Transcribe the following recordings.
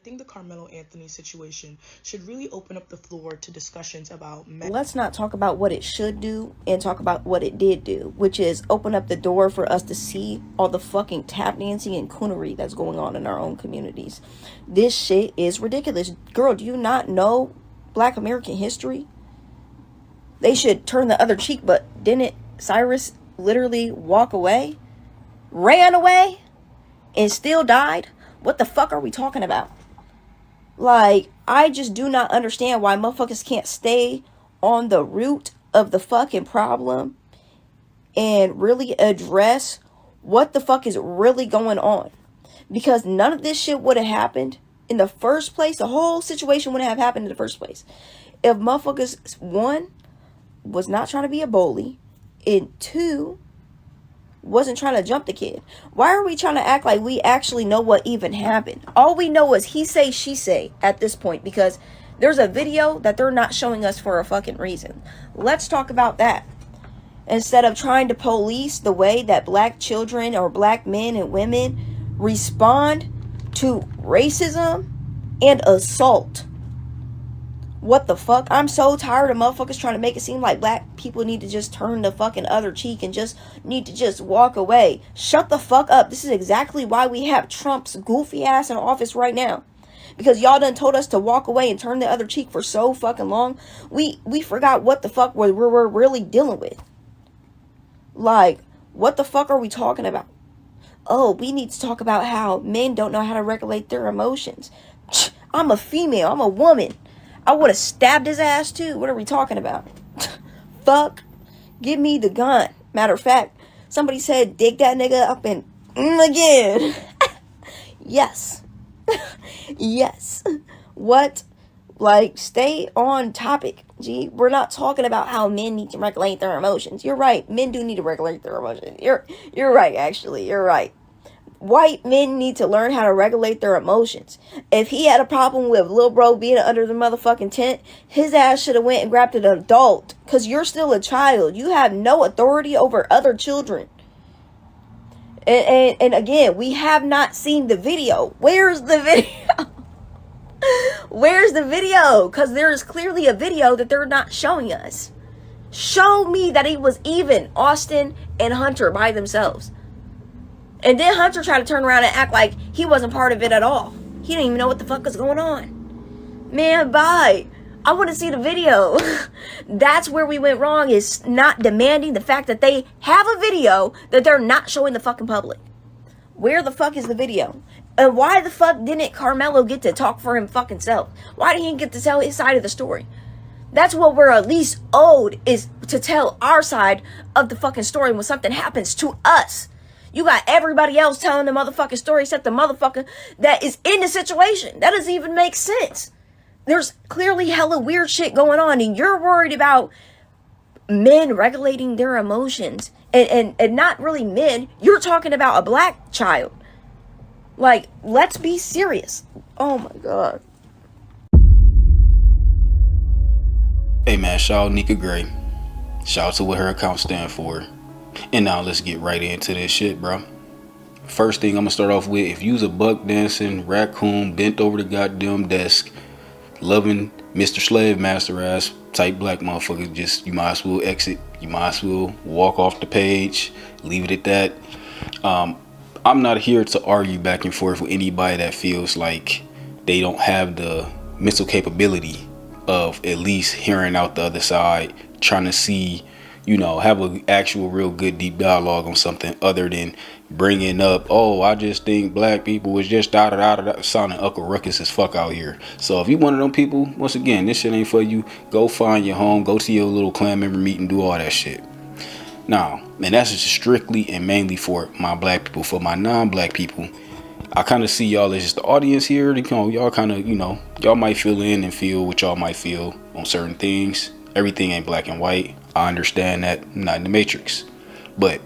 think the Karmelo Anthony situation should really open up the floor to discussions about men. Let's not talk about what it should do and talk about what it did do, which is open up the door for us to see all the fucking tap dancing and coonery that's going on in our own communities. This shit is ridiculous. Girl, do you not know Black American history? They should turn the other cheek, but didn't Cyrus literally walk away? Ran away? And still died? What the fuck are we talking about? Like, I just do not understand why motherfuckers can't stay on the root of the fucking problem and really address what the fuck is really going on. Because none of this shit would have happened in the first place. The whole situation wouldn't have happened in the first place if motherfuckers, one, was not trying to be a bully, and two, wasn't trying to jump the kid. Why are we trying to act like we actually know what even happened? All we know is he say, she say at this point, because there's a video that they're not showing us for a fucking reason. Let's talk about that. Instead of trying to police the way that Black children or Black men and women respond to racism and assault. What the fuck? I'm so tired of motherfuckers trying to make it seem like Black people need to just turn the fucking other cheek and just need to just walk away. Shut the fuck up. This is exactly why we have Trump's goofy ass in office right now. Because y'all done told us to walk away and turn the other cheek for so fucking long. We forgot what the fuck we're really dealing with. Like, what the fuck are we talking about? Oh, we need to talk about how men don't know how to regulate their emotions. I'm a female. I'm a woman. I would have stabbed his ass too. What are we talking about? Fuck. Give me the gun. Matter of fact, somebody said dig that nigga up and again. Yes. Yes. What? Like, stay on topic. Gee, we're not talking about how men need to regulate their emotions. You're right. Men do need to regulate their emotions. You're right, actually. You're right. White men need to learn how to regulate their emotions. If he had a problem with little bro being under the motherfucking tent, his ass should have went and grabbed an adult. Because you're still a child. You have no authority over other children. And again, we have not seen the video. Where's the video? Where's the video? Because there is clearly a video that they're not showing us. Show me that it was even Austin and Hunter by themselves. And then Hunter tried to turn around and act like he wasn't part of it at all. He didn't even know what the fuck was going on. Man, bye. I want to see the video. That's where we went wrong, is not demanding the fact that they have a video that they're not showing the fucking public. Where the fuck is the video? And why the fuck didn't Karmelo get to talk for him fucking self? Why didn't he get to tell his side of the story? That's what we're at least owed, is to tell our side of the fucking story when something happens to us. You got everybody else telling the motherfucking story except the motherfucker that is in the situation. That doesn't even make sense. There's clearly hella weird shit going on, and you're worried about men regulating their emotions. And not really men. You're talking about a Black child. Like, let's be serious. Oh my God. Hey man, shout out Nika Gray. Shout out to what her account stand for. And now let's get right into this shit, bro. First thing I'm gonna start off with, if you's a buck dancing raccoon bent over the goddamn desk, loving Mr. Slave Master ass type Black motherfucker, just, you might as well exit. You might as well walk off the page, leave it at that. I'm not here to argue back and forth with anybody that feels like they don't have the mental capability of at least hearing out the other side, trying to see, you know, have an actual real good deep dialogue on something other than bringing up, oh, I just think Black people was just da-da-da-da-da, sounding Uncle Ruckus as fuck out here. So if you one of them people, once again, this shit ain't for you. Go find your home, go to your little clan member meeting, do all that shit. Now, and that's just strictly and mainly for my Black people. For my non-Black people, I kind of see y'all as just the audience here. You know, y'all kind of, you know, y'all might feel in and feel what y'all might feel on certain things. Everything ain't black and white. I understand that. I'm not in the Matrix. But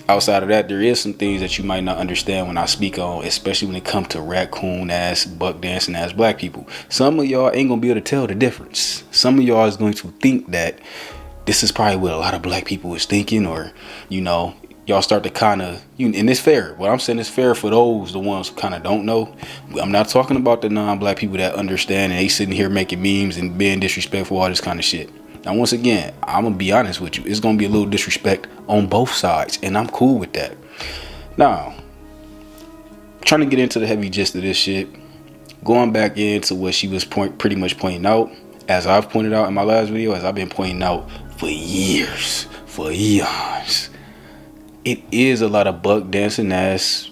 outside of that, there is some things that you might not understand when I speak on, especially when it comes to raccoon ass, buck dancing ass Black people. Some of y'all ain't gonna be able to tell the difference. Some of y'all is going to think that this is probably what a lot of Black people is thinking, or, you know, y'all start to kind of, and it's fair. What I'm saying is fair for those, the ones who kind of don't know. I'm not talking about the non-black people that understand and they sitting here making memes and being disrespectful, all this kind of shit. Now, once again, I'm going to be honest with you. It's going to be a little disrespect on both sides, and I'm cool with that. Now, trying to get into the heavy gist of this shit, going back into what she was pretty much pointing out, as I've pointed out in my last video, as I've been pointing out for years, for eons, it is a lot of buck dancing ass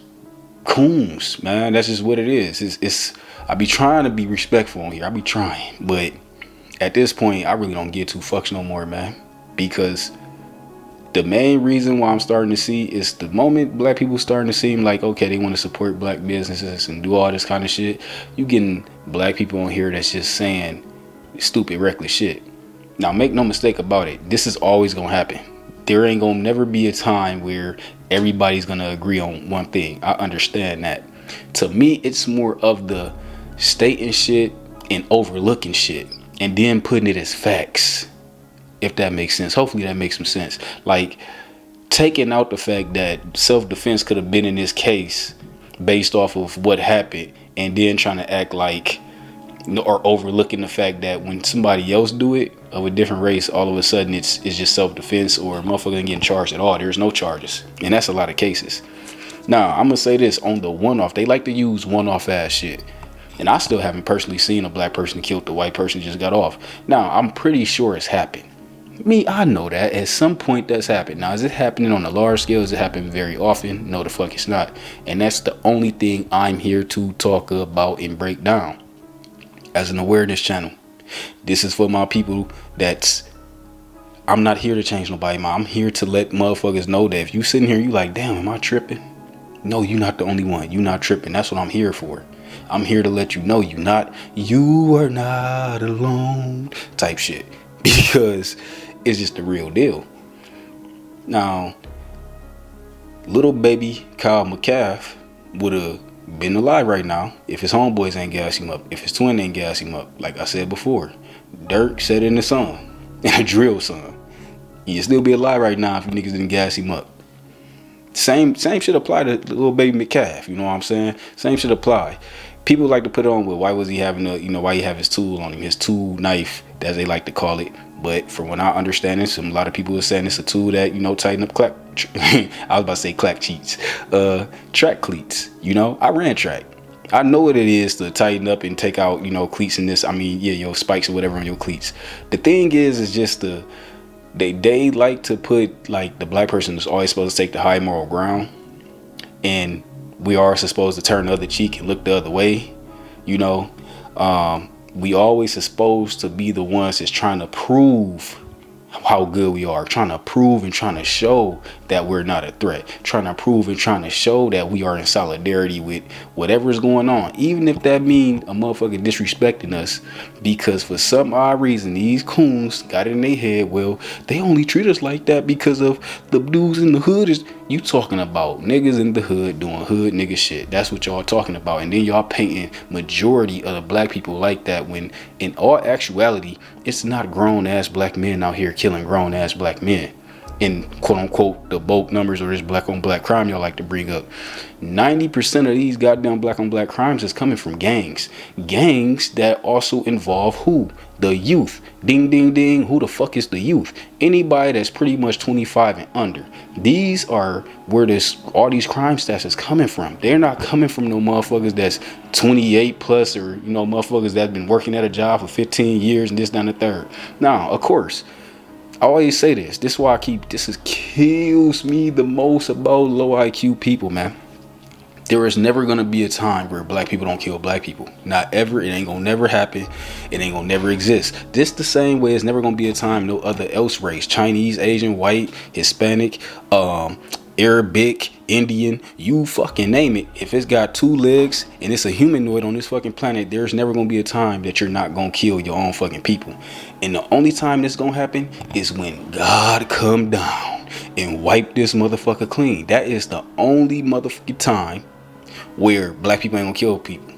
coons, man. That's just what it is. It's I be trying to be respectful on here. I be trying, but at this point, I really don't give two fucks no more, man. Because the main reason why I'm starting to see is the moment black people starting to seem like, okay, they want to support black businesses and do all this kind of shit, you getting black people on here that's just saying stupid, reckless shit. Now, make no mistake about it. This is always going to happen. There ain't going to never be a time where everybody's going to agree on one thing. I understand that. To me, it's more of the stating shit and overlooking shit and then putting it as facts, if that makes sense. Hopefully that makes some sense. Like, taking out the fact that self-defense could have been in this case based off of what happened, and then trying to act like, or overlooking the fact that when somebody else do it of a different race, all of a sudden it's just self-defense, or a motherfucker getting charged at all. There's no charges, and that's a lot of cases. Now, I'm gonna say this on the one-off. They like to use one-off ass shit. And I still haven't personally seen a black person killed the white person just got off. Now, I'm pretty sure it's happened. I know that at some point that's happened. Now, is it happening on a large scale? Is it happening very often? No, the fuck it's not. And that's the only thing I'm here to talk about and break down as an awareness channel. This is for my people I'm not here to change nobody, man. I'm here to let motherfuckers know that if you sitting here, you like, damn, am I tripping? No, you're not the only one. You're not tripping. That's what I'm here for. I'm here to let you know you are not alone type shit, because it's just the real deal. Now, little baby Kyle McCaff would have been alive right now if his homeboys ain't gas him up, if his twin ain't gas him up. Like I said before, Dirk said it in the song, in a drill song. He'd still be alive right now if you niggas didn't gas him up. Same shit apply to little baby McCaff. You know what I'm saying? Same shit apply. People like to put on with why was he having why he have his tool on him, his tool knife, as they like to call it. But from what I understand, a lot of people are saying it's a tool that, tighten up I was about to say clack cheats, track cleats. I ran track. I know what it is to tighten up and take out, cleats in this. Your spikes or whatever on your cleats. The thing is just they like to put, like, the black person is always supposed to take the high moral ground, and we are supposed to turn the other cheek and look the other way. We always are supposed to be the ones that's trying to prove how good we are, trying to prove and trying to show that we're not a threat, trying to prove and trying to show that we are in solidarity with whatever is going on, even if that means a motherfucker disrespecting us, because for some odd reason these coons got it in their head, well, they only treat us like that because of the dudes in the hood. You talking about niggas in the hood doing hood nigga shit. That's what y'all talking about. And then y'all painting majority of the black people like that, when in all actuality it's not grown ass black men out here killing grown ass black men in quote unquote the bulk numbers, or this black on black crime y'all like to bring up. 90% of these goddamn black on black crimes is coming from gangs that also involve who? The youth. Ding ding ding. Who the fuck is the youth? Anybody that's pretty much 25 and under. These are where all these crime stats is coming from. They're not coming from no motherfuckers that's 28 plus, or motherfuckers that's been working at a job for 15 years and this, down the third. Now, of course, I always say this. This is why kills me the most about low IQ people, man. There is never going to be a time where black people don't kill black people. Not ever. It ain't going to never happen. It ain't going to never exist. This the same way it's never going to be a time no other else race, Chinese, Asian, white, Hispanic, Arabic, Indian, you fucking name it. If it's got two legs and it's a humanoid on this fucking planet, there's never going to be a time that you're not going to kill your own fucking people. And the only time this going to happen is when God come down and wipe this motherfucker clean. That is the only motherfucking time where black people ain't gonna kill people,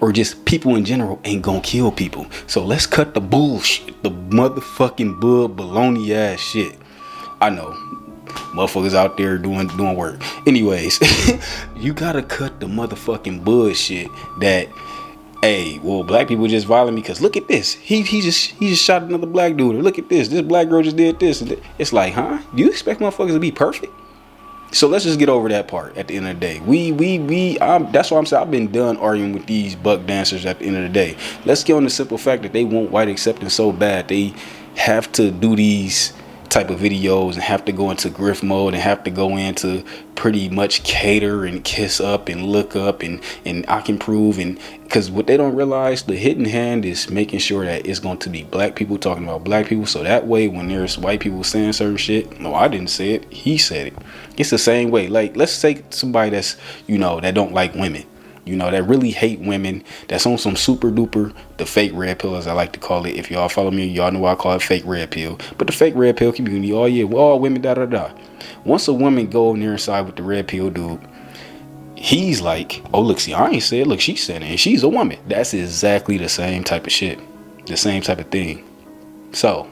or just people in general ain't gonna kill people. So let's cut the bullshit, the motherfucking baloney ass shit. I know Motherfuckers out there doing work. Anyways, you gotta cut the motherfucking bullshit that, hey, well, black people just violent because look at this. He just shot another black dude. Or look at this. This black girl just did this. It's like, huh? Do you expect motherfuckers to be perfect? So let's just get over that part at the end of the day. That's why I'm saying I've been done arguing with these buck dancers at the end of the day. Let's get on the simple fact that they want white acceptance so bad. They have to do these type of videos and have to go into grift mode and have to go into pretty much cater and kiss up and look up and I can prove, and because what they don't realize, the hidden hand is making sure that it's going to be black people talking about black people, so that way when there's white people saying certain shit, no, I didn't say it, he said it. It's the same way. Like, let's say somebody that's, that don't like women, that really hate women, that's on some super duper, the fake red pill, as I like to call it. If y'all follow me, y'all know I call it fake red pill. But the fake red pill community, oh yeah, well, all women, da da da. Once a woman go in there inside with the red pill dude, he's like, oh look, see, I ain't said, look, she said it, and she's a woman. That's exactly the same type of shit, the same type of thing. So,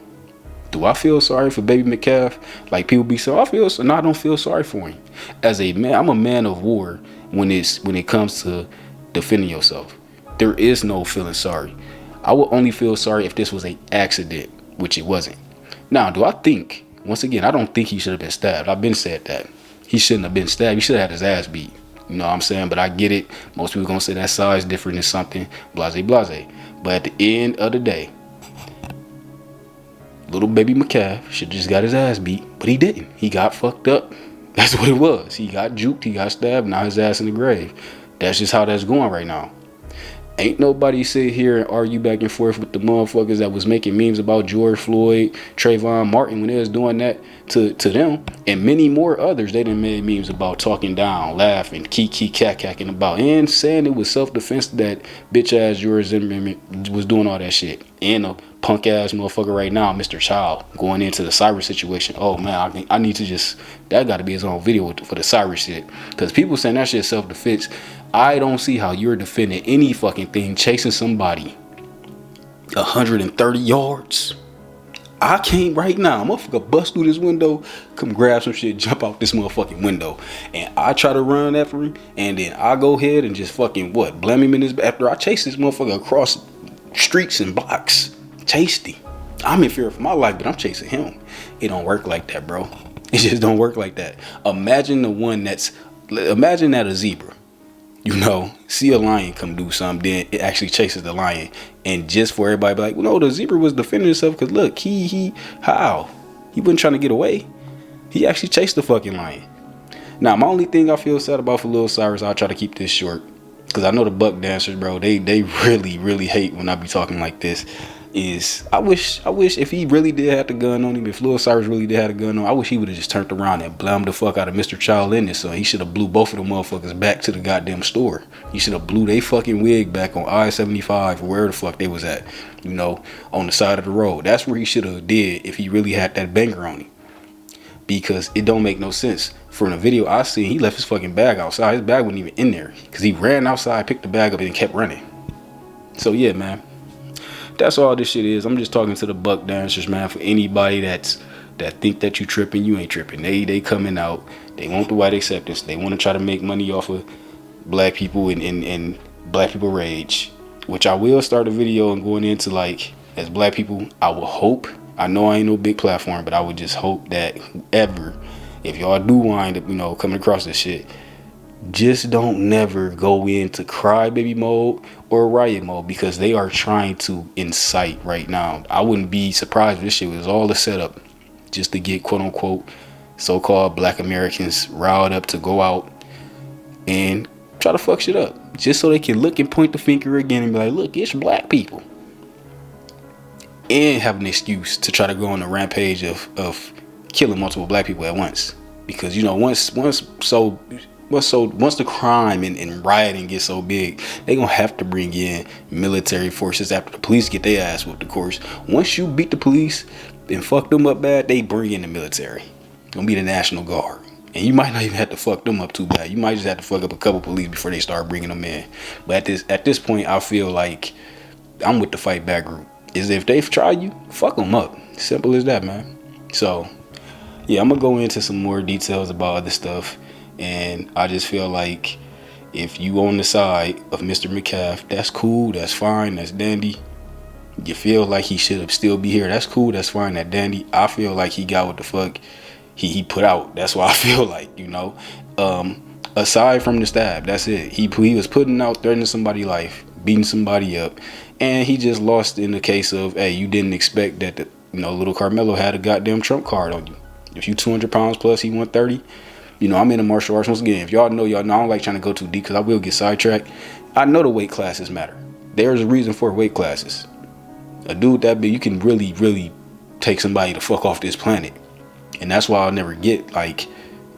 do I feel sorry for baby McCaff? Like people be saying, no, I don't feel sorry for him. As a man, I'm a man of war. When it comes to defending yourself, there is no feeling sorry. I would only feel sorry if this was an accident, which it wasn't. Now, do I think, once again, I don't think he should have been stabbed. I've been said that. He shouldn't have been stabbed. He should have had his ass beat. You know what I'm saying? But I get it. Most people gonna say that size different is something, blase blase. But at the end of the day, little baby McCaff should just got his ass beat, but he didn't. He got fucked up. That's what it was. He got juked, he got stabbed, now his ass in the grave. That's just how that's going right now. Ain't nobody sit here and argue back and forth with the motherfuckers that was making memes about George Floyd, Trayvon Martin, when they was doing that to them, and many more others. They done made memes about talking down, laughing, kicking about, and saying it was self-defense that bitch ass George Zimmerman was doing all that shit. And a punk ass motherfucker right now, Mr. Child, going into the cyber situation. Oh man, I need to just, that got to be his own video for the cyber shit, because people saying that shit self-defense. I don't see how you're defending any fucking thing chasing somebody 130 yards. I can't right now. Motherfucker bust through this window, come grab some shit, jump out this motherfucking window, and I try to run after him, and then I go ahead and just fucking blame him in his, after I chase this motherfucker across streets and blocks. Chased him. I'm in fear for my life, but I'm chasing him. It don't work like that, bro. It just don't work like that. Imagine that a zebra, see a lion come do something, then it actually chases the lion. And just for everybody to be like, well, no, the zebra was defending himself, because look, he wasn't trying to get away. He actually chased the fucking lion. Now, my only thing I feel sad about for Lil Cyrus, I'll try to keep this short, because I know the buck dancers, bro, they really, really hate when I be talking like this, is I wish if he really did have the gun on him, if Lil Cyrus really did have a gun on, I wish he would have just turned around and blammed the fuck out of Mr. Child in this. So he should have blew both of them motherfuckers back to the goddamn store. He should have blew they fucking wig back on I-75 or where the fuck they was at, on the side of the road. That's where he should have did if he really had that banger on him. Because it don't make no sense. From the video I seen, he left his fucking bag outside. His bag wasn't even in there, because he ran outside, picked the bag up, and kept running. So yeah, man. That's all this shit is. I'm just talking to the buck dancers, man. For anybody that think that you tripping, you ain't tripping. They coming out. They want the white acceptance. They want to try to make money off of black people and black people rage. Which I will start a video and going into, like, as black people, I will hope. I know I ain't no big platform, but I would just hope that whoever, if y'all do wind up, coming across this shit, just don't never go into crybaby mode or riot mode, because they are trying to incite right now. I wouldn't be surprised if this shit was all a setup just to get quote unquote so-called black Americans riled up to go out and try to fuck shit up, just so they can look and point the finger again and be like, look, it's black people, and have an excuse to try to go on a rampage of killing multiple black people at once. Because once the crime and rioting gets so big, they gonna have to bring in military forces after the police get their ass whooped. Of course, once you beat the police and fuck them up bad, they bring in the military. Gonna be the National Guard, and you might not even have to fuck them up too bad. You might just have to fuck up a couple police before they start bringing them in. But at this point, I feel like I'm with the fight back group. Is if they try you, fuck them up. Simple as that, man. So Yeah, I'm gonna go into some more details about other stuff, and I just feel like if you on the side of Mr. McCaff, that's cool, that's fine, that's dandy. You feel like he should have still be here, that's cool, that's fine, that dandy. I feel like he got what the fuck he put out. That's why I feel like, aside from the stab, that's it. He was putting out, threatening somebody's life, beating somebody up, and he just lost in the case of, hey, you didn't expect that little Karmelo had a goddamn trump card on you. If you 200 pounds plus, he 130. I'm in a martial arts once again. If y'all know, I don't like trying to go too deep because I will get sidetracked. I know the weight classes matter. There's a reason for weight classes. A dude that big, you can really, really take somebody to fuck off this planet. And that's why I'll never get like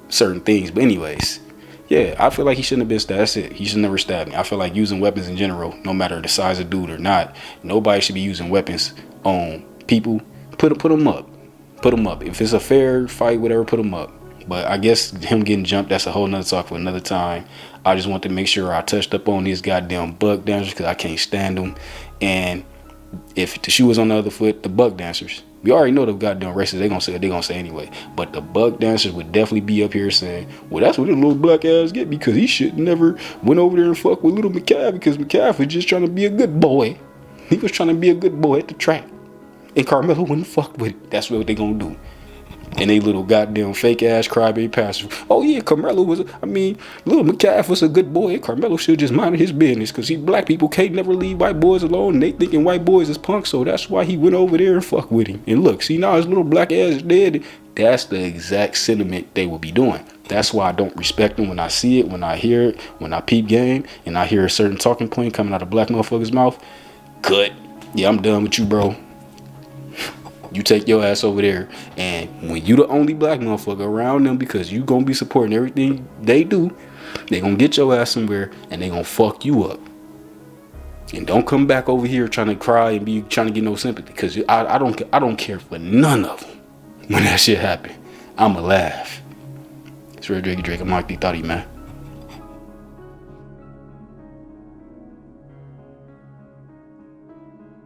certain things. But anyways, yeah, I feel like he shouldn't have been stabbed. That's it. He should never stab me. I feel like using weapons in general, no matter the size of dude or not, nobody should be using weapons on people. Put them up. Put them up. If it's a fair fight, whatever, put them up. But I guess him getting jumped, that's a whole nother talk for another time. I just want to make sure I touched up on these goddamn buck dancers because I can't stand them. And if the shoe was on the other foot, the buck dancers, we already know the goddamn racists, they're gonna say anyway. But the buck dancers would definitely be up here saying, well, that's what the little black ass get because he should never went over there and fuck with little McCaff because McCaff was just trying to be a good boy. He was trying to be a good boy at the track. And Karmelo wouldn't fuck with it. That's what they gonna do. And they little goddamn fake ass crybaby pastors. Oh yeah, Karmelo little McCaff was a good boy. Karmelo should just mind his business because black people can't never leave white boys alone. And they thinking white boys is punks, so that's why he went over there and fuck with him. And look, see now his little black ass is dead. That's the exact sentiment they will be doing. That's why I don't respect them when I see it, when I hear it, when I peep game, and I hear a certain talking point coming out of black motherfucker's mouth. Cut. Yeah, I'm done with you, bro. You take your ass over there, and when you the only black motherfucker around them because you gonna be supporting everything they do, they gonna get your ass somewhere and they gonna fuck you up. And don't come back over here trying to cry and be trying to get no sympathy because I don't care for none of them when that shit happen. I'ma laugh. It's Red Drake. I'm Mike D. Thotty, man.